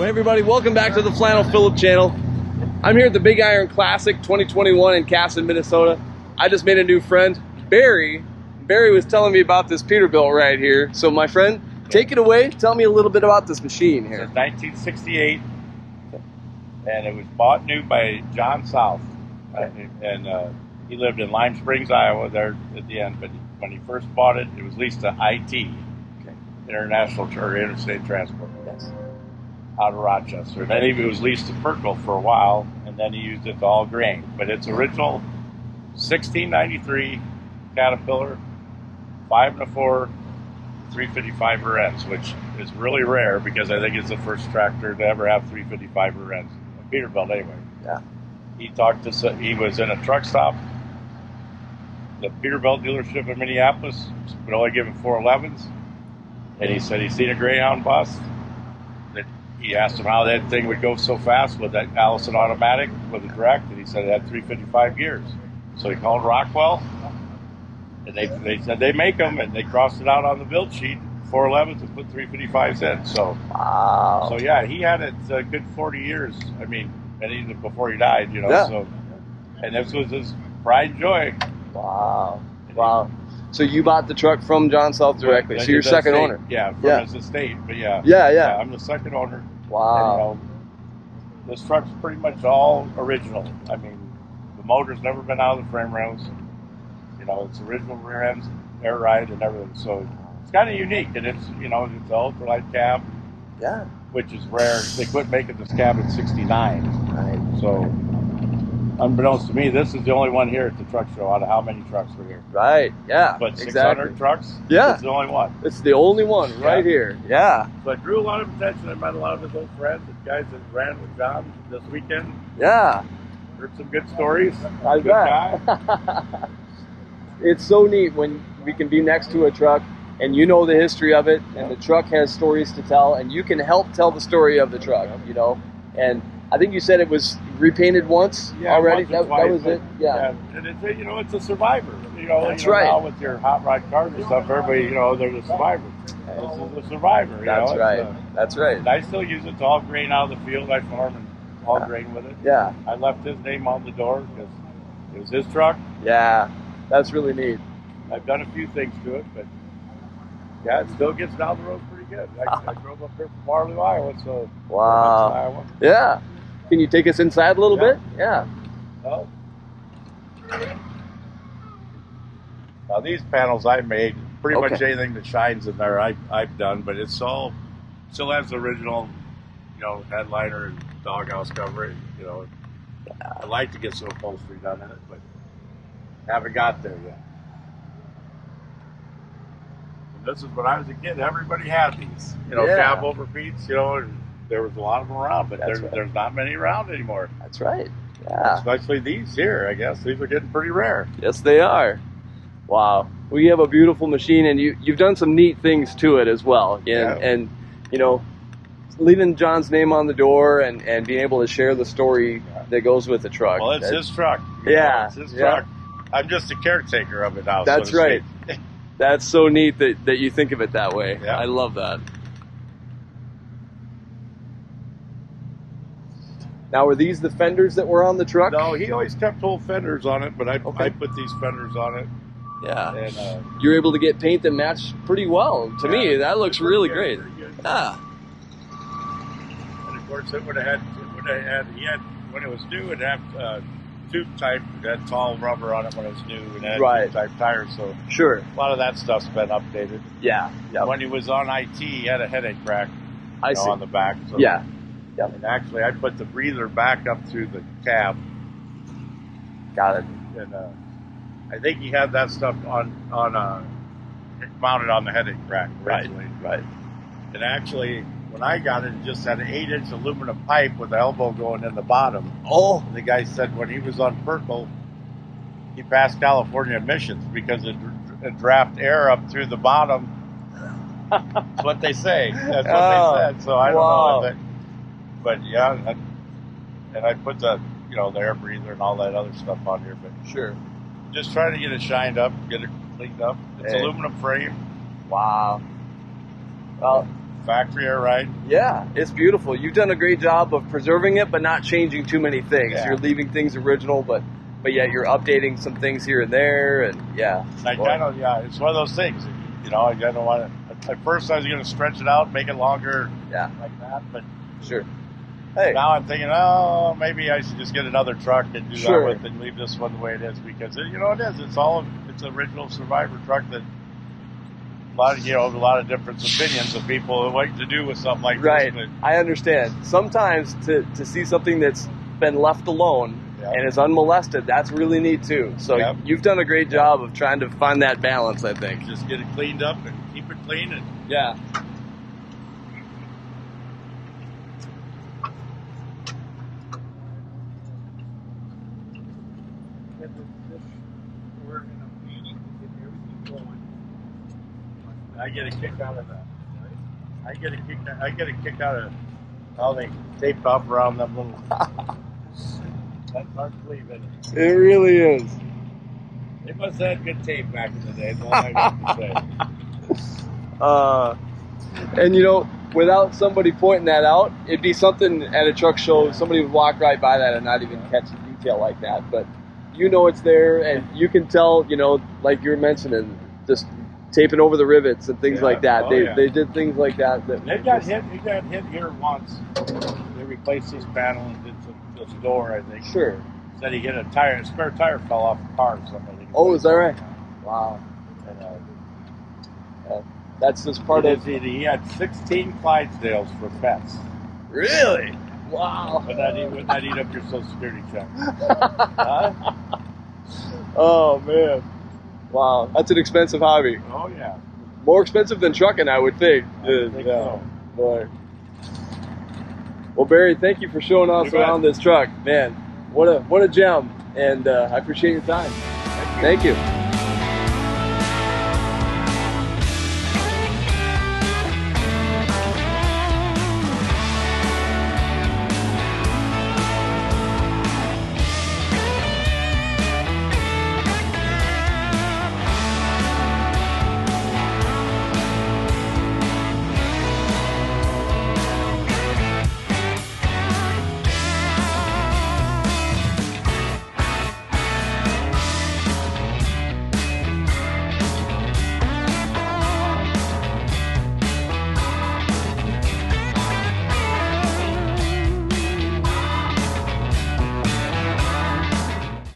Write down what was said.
Hey everybody, welcome back to the Flannel Phillip channel. I'm here at the Big Iron Classic 2021 in Casson, Minnesota. I just made a new friend, Barry. Barry was telling me about this Peterbilt right here. So my friend, take it away. Tell me a little bit about this machine here. It's 1968, and it was bought new by John South. And he lived in Lime Springs, Iowa, there at the end. But when he first bought it, it was leased to IT, International or Interstate Transport. Yes. Out of Rochester. And then he was leased to Perkle for a while, and then he used it to all grain. But it's original 1693 Caterpillar, 5 1/4, 355 rear ends, which is really rare because I think it's the first tractor to ever have 355 rear ends. A Peterbilt anyway. Yeah. He was in a truck stop. The Peterbilt dealership in Minneapolis would only give him 411s. And he said he'd seen a Greyhound bus. He asked him how that thing would go so fast with that Allison automatic with a direct, and he said it had 355 gears. So he called Rockwell, and they said they make them, and they crossed it out on the build sheet, 411s, and put 355s in. So, wow. So yeah, he had it a good 40 years. I mean, and even before he died, you know. Yeah. So, and this was his pride and joy. Wow. Wow. So you bought the truck from John South directly. So you're second owner. Yeah, from his estate. But yeah. Yeah. I'm the second owner. Wow. And, this truck's pretty much all original. I mean, the motor's never been out of the frame rails. You know, it's original rear ends, air ride, and everything. So it's kind of unique, and it's it's an ultralight cab. Yeah. Which is rare. They quit making this cab in '69. Right. So, unbeknownst to me, this is the only one here at the truck show out of how many trucks were here. Right. Yeah. But 600 exactly. trucks. Yeah. It's the only one. It's the only one right here. Yeah. So I drew a lot of attention. I met a lot of his old friends, the guys that ran with John this weekend. Yeah. Heard some good stories. I Good guy. bet. It's so neat when we can be next to a truck and you know the history of it, and the truck has stories to tell, and you can help tell the story of the truck, And I think you said it was repainted once already. Once That was it. Yeah. And it's it's a survivor. That's right. Now with your hot rod cars and stuff, everybody they're the survivor. This is a survivor. That's right. That's right. And I still use it to all grain out of the field. I farm and all grain with it. Yeah. I left his name on the door because it was his truck. Yeah. That's really neat. I've done a few things to it, but yeah, it still gets down the road pretty good. I drove up here from Waterloo, Iowa, so wow. Iowa. Yeah. Can you take us inside a little bit? Yeah. Oh. Now these panels I made, pretty much anything that shines in there I've done, but it's all still has the original, headliner and doghouse cover. I'd like to get some upholstery done in it, but haven't got there yet. This is when I was a kid. Everybody had these, cab over Pete's, and there was a lot of them around, but there's not many around anymore. That's right. Yeah. Especially these here, I guess. These are getting pretty rare. Yes, they are. Wow. Well, you have a beautiful machine, and you've done some neat things to it as well. And leaving John's name on the door and being able to share the story that goes with the truck. Well, it's his truck. It's his truck. I'm just the caretaker of it now. That's right. That's so neat that you think of it that way. Yeah. I love that. Now, were these the fenders that were on the truck? No, he always kept whole fenders on it, but I put these fenders on it. Yeah. And you're able to get paint that matched pretty well. To me, that looks really great. Yeah. And of course, it would have had, when it was new, it had tube type, that tall rubber on it when it was new, and had tube type tires, so sure. A lot of that stuff's been updated. Yeah. When he was on IT, he had a headache crack on the back. So, yeah. And actually, I put the breather back up through the cab. Got it. And I think he had that stuff mounted on the headache rack originally. Right. And actually, when I got it, it just had an 8-inch aluminum pipe with the elbow going in the bottom. Oh. And the guy said when he was on Perkle, he passed California emissions because it draft air up through the bottom. That's what they say. That's what they said. So I don't know. But yeah, and I put the air breather and all that other stuff on here. But sure, just trying to get it shined up, get it cleaned up. It's aluminum frame. Wow. Well, factory air ride. Yeah, it's beautiful. You've done a great job of preserving it, but not changing too many things. Yeah. You're leaving things original, but yet you're updating some things here and there, and yeah. I kind of, yeah, it's one of those things. You know, I don't want to. At first, I was going to stretch it out, make it longer, yeah, like that. But sure. Hey, now I'm thinking, oh, maybe I should just get another truck and do sure. that with, and leave this one the way it is, because you know it is. It's an original Survivor truck that a lot of different opinions of people like to do with something like right. this. Right, I understand. Sometimes to see something that's been left alone. Yep. And is unmolested, that's really neat too. So yep. You've done a great job of trying to find that balance, I think. Just get it cleaned up and keep it clean. And yeah. I get a kick out of that. I get a kick out of how they taped off around them little. That's hard to believe, isn't it? It really is. They must have had good tape back in the day. That's all I got to say. And you know, without somebody pointing that out, it'd be something at a truck show. Somebody would walk right by that and not even catch a detail like that. But you know it's there, and you can tell. You know, like you're mentioning, just taping over the rivets and things like that. They did things like that. They got hit. He got hit here once. They replaced this panel and did this door, I think. Sure. Said he hit a spare tire fell off a car or something. Oh, is that right? Wow. And, that's just part of. He had 16 Clydesdales for pets. Really? Wow. Would that eat up your Social Security check? Oh man. Wow, that's an expensive hobby. Oh yeah. More expensive than trucking, I would think. I would think so. Boy. Well, Barry, thank you for showing us around this truck. Man, what a gem, and I appreciate your time. Thank you. Thank you.